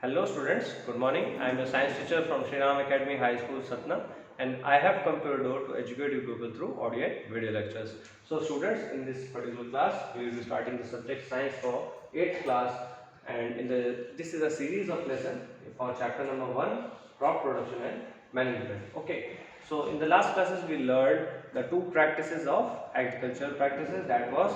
Hello students, good morning. I am a science teacher from Shri Ram Academy High School, Satna, and I have come to your door to educate you people through audio and video lectures. So students, in this particular class, we will be starting the subject science for 8th class, and this is a series of lessons for chapter number 1, crop production and management. Okay, so in the last classes we learned the two practices of agricultural practices, that was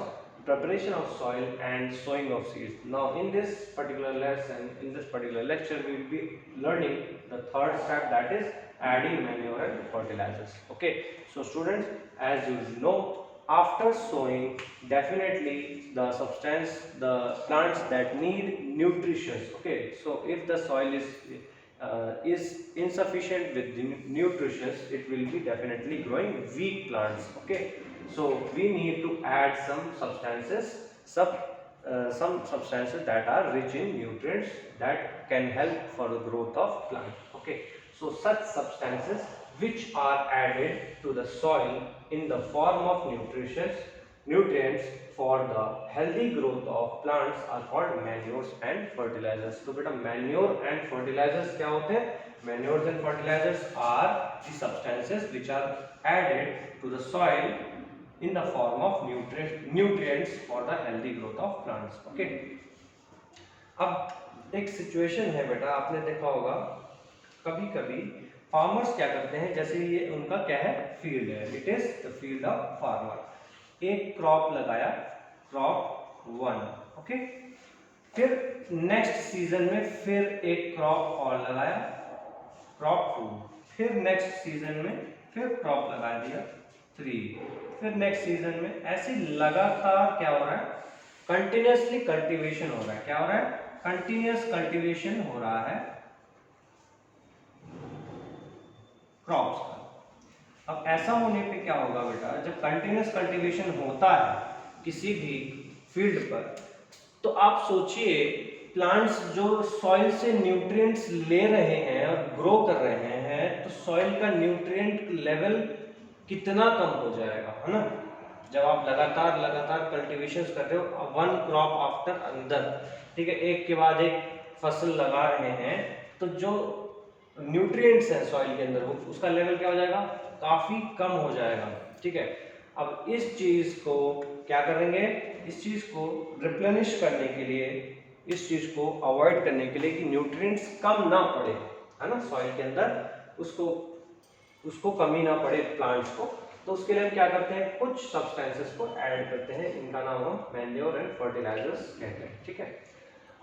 preparation of soil and sowing of seeds. Now in this particular lesson, in this particular lecture, we will be learning the third step, that is adding manure and fertilizers. Okay, so students, as you know, after sowing, definitely the plants that need nutrition. Okay, so if the soil is insufficient with the nutrition, it will be definitely growing weak plants. Okay, so we need to add some substances that are rich in nutrients that can help for the growth of plant. Okay, so such substances which are added to the soil in the form of nutrients for the healthy growth of plants are called manures and fertilizers. So beta manure and fertilizers क्या होते हैं? Manures and fertilizers are the substances which are added to the soil in the form of nutrients for the healthy growth of plants. Okay, अब एक situation है बेटा, आपने देखा होगा कभी कभी फार्मर्स क्या करते हैं, जैसे ये उनका क्या है, फील्ड है, it is the field of farmer. एक क्रॉप लगाया, क्रॉप 1. ओके, फिर नेक्स्ट सीजन में फिर एक क्रॉप और लगाया, क्रॉप 2. फिर नेक्स्ट सीजन में फिर क्रॉप लगा दिया 3. फिर नेक्स्ट सीजन में ऐसे लगातार क्या हो रहा है, कंटिन्यूअसली कल्टीवेशन हो रहा है. क्या हो रहा है? कंटिन्यूअस कल्टीवेशन हो रहा है क्रॉप्स का. अब ऐसा होने पे क्या होगा बेटा, जब कंटिन्यूअस कल्टीवेशन होता है किसी भी फील्ड पर, तो आप सोचिए प्लांट्स जो सॉइल से न्यूट्रिएंट्स ले रहे हैं और ग्रो कर रहे हैं, तो सॉइल का न्यूट्रिएंट लेवल कितना कम हो जाएगा, है ना. जब आप लगातार कल्टीवेशन कर रहे हो, वन क्रॉप आफ्टर अनदर, ठीक है, एक के बाद एक फसल लगा रहे हैं, तो जो न्यूट्रिएंट्स हैं सॉइल के अंदर, वो उसका लेवल क्या हो जाएगा, काफी कम हो जाएगा. ठीक है, अब इस चीज को क्या करेंगे, इस चीज को रिप्लेनिश करने के लिए, इस चीज को अवॉइड करने के लिए कि न्यूट्रिएंट्स कम ना पड़े, है ना, सॉइल के अंदर उसको कमी ना पड़े प्लांट्स को, तो उसके लिए हम क्या करते हैं, कुछ सब्सटेंसेस को ऐड करते हैं. इनका नाम हम मैन्योर एंड फर्टिलाइजर्स कहते हैं. ठीक है,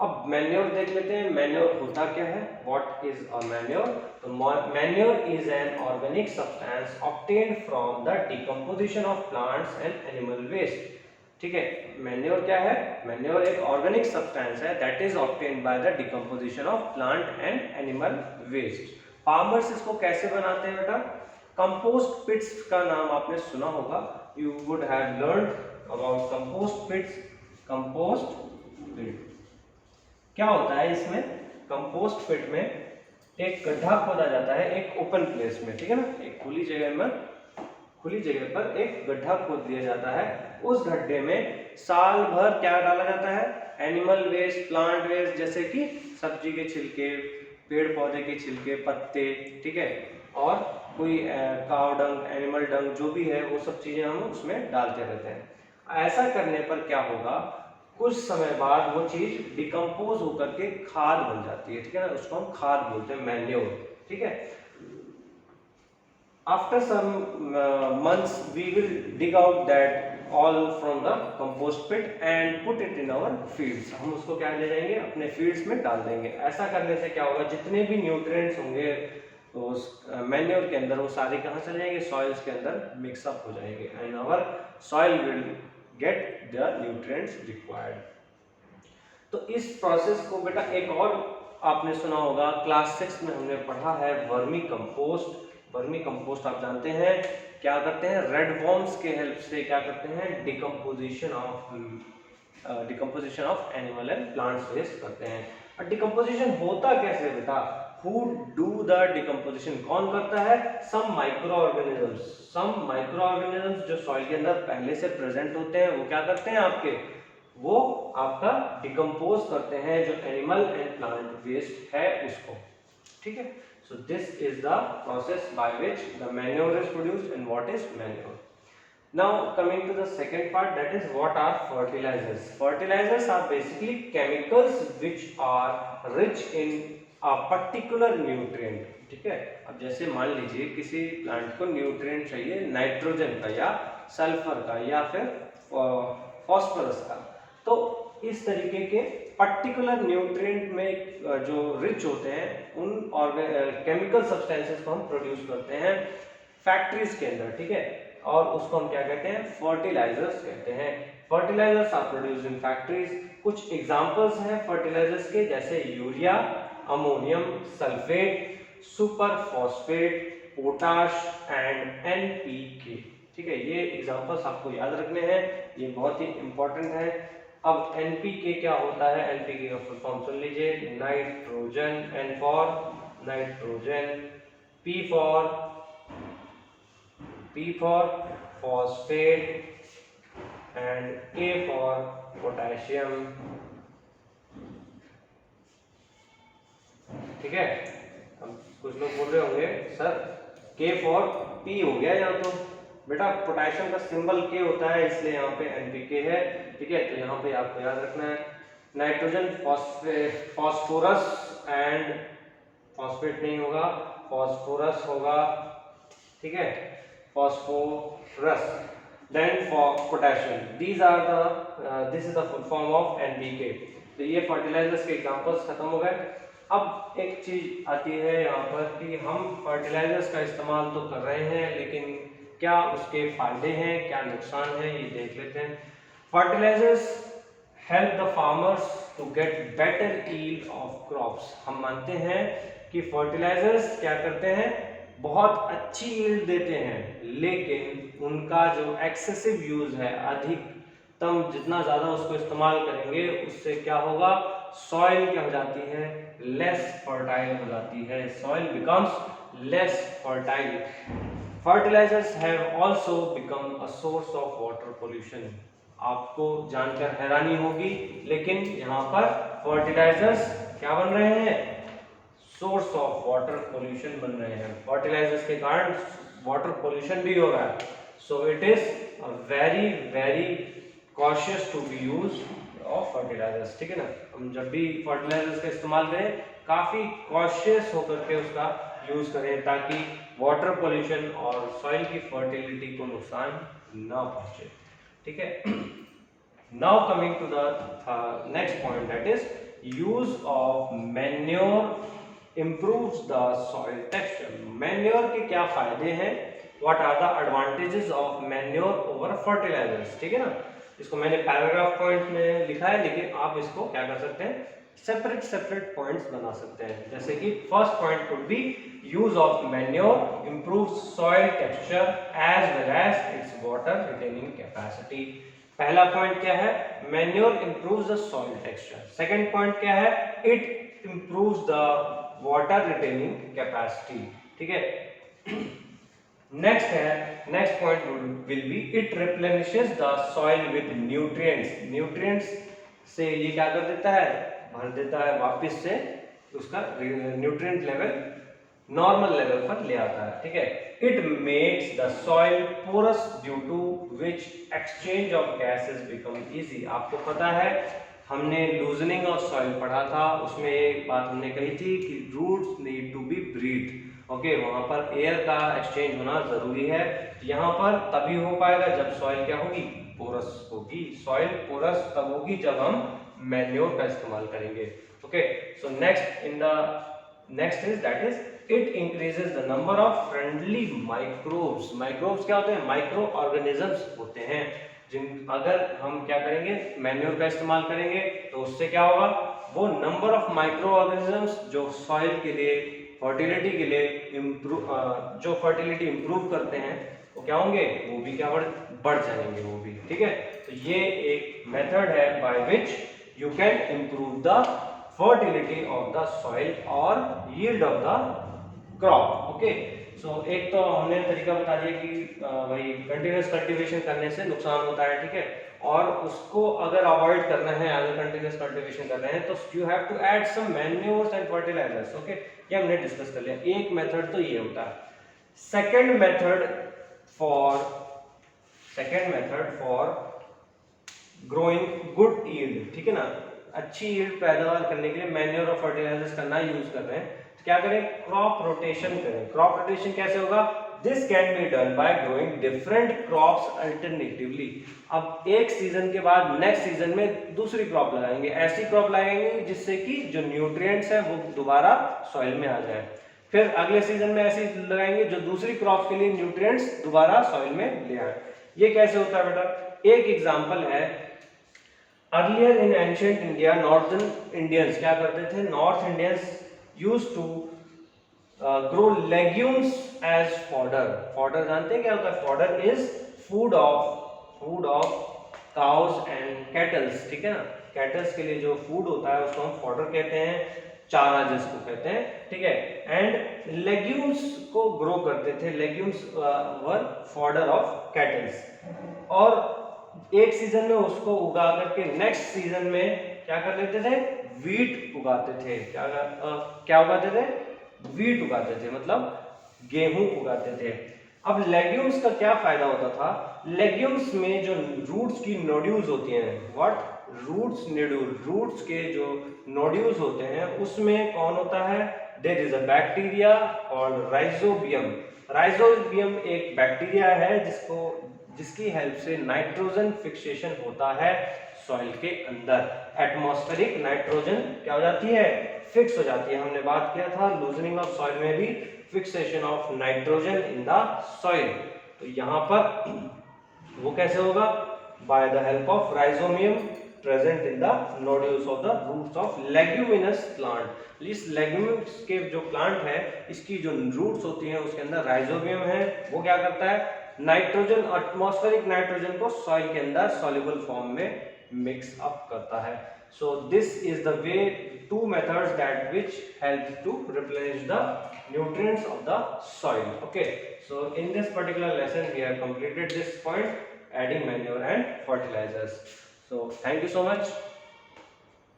अब मैन्योर देख लेते हैं. मैन्योर होता क्या है, व्हाट इज अ मैन्योर? तो manure is an organic substance obtained from the decomposition of plants and animal waste. ठीक है, मैन्योर क्या है? मैन्योर एक ऑर्गेनिक सब्सटेंस है that is obtained by the decomposition of plant and animal waste. Farmers इसको कैसे बनाते हैं बेटा? कंपोस्ट पिट्स का नाम आपने सुना होगा, you would have learned about compost pits. Compost pit क्या होता है, इसमें कंपोस्ट पिट में एक गड्ढा खोदा जाता है एक ओपन प्लेस में, ठीक है ना, एक खुली जगह पर एक गड्ढा खोद दिया जाता है. उस गड्ढे में साल भर क्या डाला जाता है, एनिमल वेस्ट, प्लांट वेस्ट, जैसे कि सब्जी के छिलके, पेड़ पौधे के छिलके, पत्ते, ठीक है, और कोई काव डंग, एनिमल डंग, जो भी है वो सब चीजें हम उसमें डालते रहते हैं. ऐसा करने पर क्या होगा, कुछ समय बाद वो चीज डिकम्पोज होकर के खाद बन जाती है. ठीक है ना, उसको हम खाद बोलते हैं, मैन्योर. ठीक है, after some months we will dig out that all from the compost pit and put it in our fields. हम उसको क्या ले जाएंगे, अपने फील्ड्स में डाल देंगे. ऐसा करने से क्या होगा, जितने भी न्यूट्रिएंट्स होंगे उस मैन्योर के अंदर, वो सारे कहाँ चले जाएंगे, सॉइल्स के अंदर मिक्सअप हो जाएंगे, and our soil will get the nutrients required. तो इस प्रोसेस को बेटा एक और आपने सुना होगा, क्लास 6 में हमने पढ़ा है, वर्मी कंपोस्ट. वर्मी कंपोस्ट आप जानते हैं क्या करते हैं, रेड वॉर्म्स के हेल्प से क्या करते हैं, decomposition of animal and plants waste करते हैं. और डिकम्पोजिशन होता कैसे बेटा, हु डू द डिकम्पोजिशन, कौन करता है, सम माइक्रो ऑर्गेनिजम्स जो सॉइल के अंदर पहले से प्रेजेंट होते हैं, वो क्या करते हैं, आपके वो आपका डिकम्पोज करते हैं जो एनिमल एंड प्लांट वेस्ट है उसको, ठीक है। So this is the process by which the manure is produced and what is manure. Now coming to the second part, that is what are fertilizers. Fertilizers are basically chemicals which are rich in a particular nutrient, ठीक है। अब जैसे मान लीजिए किसी plant को nutrient चाहिए nitrogen का या सल्फर का या फिर फॉस्फोरस का, तो इस तरीके के पर्टिकुलर न्यूट्रिएंट में जो रिच होते हैं उन केमिकल सब्सटेंसेस को हम प्रोड्यूस करते हैं फैक्ट्रीज के अंदर, ठीक है। और उसको हम क्या कहते हैं, फर्टिलाइजर्स कहते हैं। Fertilisers are produced in factories. कुछ एग्जांपल्स हैं फर्टिलाइजर्स के, जैसे urea, ammonium sulphate, super phosphate, potash and NPK, ठीक है। ये एग्जांपल्स आपको याद रखने हैं, ये बहुत ही इंपॉर्टेंट है। अब एनपीके क्या होता है, एनपीके का फुल फॉर्म सुन लीजिए, nitrogen, N for nitrogen, P for phosphate and K for potassium, ठीक है। हम कुछ लोग बोल रहे होंगे सर K for P हो गया यहाँ, तो बेटा पोटेशियम का सिंबल K होता है इसलिए यहाँ पे NPK है, ठीक है। तो यहाँ पे आपको याद रखना है नाइट्रोजन फॉस्फोरस एंड फॉस्फेट नहीं होगा, फॉस्फोरस होगा, ठीक है, phosphorus, then for potassium. These are the this is the full form of NPK. तो ये फर्टिलाइजर्स के एग्जांपल्स खत्म हो गए। अब एक चीज आती है यहाँ पर कि हम फर्टिलाइजर्स का इस्तेमाल तो कर रहे हैं, लेकिन क्या उसके फायदे हैं, क्या नुकसान है, ये देख लेते हैं। Fertilisers help the farmers to get better yield of crops. हम मानते हैं कि फर्टिलाइजर्स क्या करते हैं, बहुत अच्छी यील्ड देते हैं, लेकिन उनका जो एक्सेसिव यूज है, अधिकतम जितना ज्यादा उसको इस्तेमाल करेंगे उससे क्या होगा, सॉइल क्या हो जाती है, लेस फर्टाइल हो जाती है, soil becomes less fertile. Fertilisers have also become a source of water pollution. आपको जानकर हैरानी होगी, लेकिन यहाँ पर फर्टिलाइजर्स क्या बन रहे हैं, सोर्स ऑफ वाटर पोल्यूशन बन रहे हैं। फर्टिलाइजर्स के कारण वाटर पोल्यूशन भी हो रहा है। So it is very very cautious to be use of fertilisers, ठीक है ना। हम जब भी फर्टिलाइजर्स का इस्तेमाल करें काफी कॉशियस होकर के उसका यूज करें, ताकि वाटर पोल्यूशन और सॉइल की फर्टिलिटी को नुकसान ना पहुंचे, ठीक है। Now coming to the next point, that is use of manure improves the soil texture. Manure के क्या फायदे हैं, what are the advantages of manure over fertilizers, ठीक है ना। इसको मैंने पैराग्राफ पॉइंट में लिखा है, लेकिन आप इसको क्या कर सकते हैं, सेपरेट पॉइंट्स बना सकते हैं। जैसे कि first point could be use of manure improves soil texture as well as its water retaining capacity। पहला पॉइंट क्या है, manure improves the soil texture। Second point क्या है, it improves the water retaining capacity, ठीक है। Next point will be it replenishes the soil with nutrients। Nutrients से ये क्या कर देता है, भर देता है, वापस से उसका न्यूट्रिएंट लेवल नॉर्मल लेवल पर ले आता है, ठीक है। It makes the soil porous due to which exchange of gases become easy. आपको पता है हमने लूजनिंग ऑफ सॉइल पढ़ा था, उसमें एक बात हमने कही थी कि roots need to be breath, okay, वहां पर एयर का एक्सचेंज होना जरूरी है। यहाँ पर तभी हो पाएगा जब सॉइल क्या होगी, पोरस होगी। सॉइल पोरस तब होगी जब हम मैन्योर का इस्तेमाल करेंगे, okay. So next is that is it increases the number of friendly microbes. Microbes क्या होते हैं, माइक्रो ऑर्गेनिजम्स होते हैं, जिन अगर हम क्या करेंगे, मैन्योर का इस्तेमाल करेंगे तो उससे क्या होगा, वो नंबर ऑफ माइक्रो ऑर्गेनिजम्स जो सॉइल के लिए फर्टिलिटी के लिए जो फर्टिलिटी इंप्रूव करते हैं वो क्या होंगे, वो भी क्या बढ़ जाएंगे वो भी, ठीक है। तो ये एक मेथड है by which you can improve the fertility of the soil और yield of the crop, okay. So एक तो हमने तरीका बता दिया कि भाई कंटिन्यूअस कल्टीवेशन करने से नुकसान होता है, ठीक है। और उसको अगर अवॉइड करना है, अगर कंटिन्यूस कल्टीवेशन कर रहे हैं, तो you have to add some manures and fertilisers. Okay, ये हमने डिस्कस कर लिया। एक मेथड तो ये होता है। Second method for growing good yield, ठीक है ना, अच्छी यील्ड पैदावार करने के लिए मैन्योर और फर्टिलाइजर्स करना यूज कर रहे हैं, तो क्या करें, क्रॉप रोटेशन करें। क्रॉप रोटेशन कैसे होगा? This can be done by growing different crops alternatively. अब एक सीजन के बाद नेक्स्ट सीजन में दूसरी क्रॉप लगाएंगे, ऐसी क्रॉप लगाएंगे जिससे कि जो न्यूट्रिएंट्स है वो दोबारा सॉइल में आ जाए। फिर अगले सीजन में ऐसी लगाएंगे जो दूसरी क्रॉप के लिए न्यूट्रिएंट्स दोबारा सॉइल में ले आए। ये कैसे होता है बेटा? एक एग्जांपल है, earlier in ancient India northern Indians क्या करते थे, north Indians used to grow legumes as fodder. Fodder जानते हैं क्या होता है? Fodder is food of cows and cattles, ठीक है ना। कैटल्स के लिए जो फूड होता है उसको हम फॉडर कहते हैं, चारा जिसको कहते हैं, ठीक है। एंड लेग्यूम्स को ग्रो करते थे, legumes were fodder of kettles, और एक सीजन में उसको उगा करके नेक्स्ट सीजन में क्या कर लेते थे, वीट उगाते थे। क्या उगाते थे? वीट उगाते थे, मतलब गेहूं उगाते थे। अब लेग्यूम्स का क्या फायदा होता था? लेग्यूम्स में जो रूट्स की नोड्यूल्स होती हैं, व्हाट, रूट्स नोड्यूल, रूट्स के जो नोड्यूल्स होते हैं उसमें कौन होता है? There is a bacteria called rhizobium. Rhizobium एक बैक्टीरिया है जिसकी हेल्प से नाइट्रोजन फिक्सेशन होता है सॉइल के अंदर। एटमॉस्फेरिक नाइट्रोजन क्या हो जाती है? फिक्स हो जाती है। हमने बात किया था लूजनिंग ऑफ सॉइल में भी fixation of nitrogen in the soil. तो यहाँ पर वो कैसे होगा? By the help of rhizobium present in the nodules of the roots of leguminous plant. इस लेग्यूमिनस के जो प्लांट है, इसकी जो रूट्स होती हैं उसके अंदर राइजोबियम है, वो क्या करता है, नाइट्रोजन, एटमॉस्फेरिक नाइट्रोजन को सॉइल के अंदर सॉल्युबल फॉर्म में मिक्स अप करता है। So this is the way, two methods that which help to replenish the nutrients of the soil. Okay, so in this particular lesson we have completed this point, adding manure and fertilizers. So thank you so much.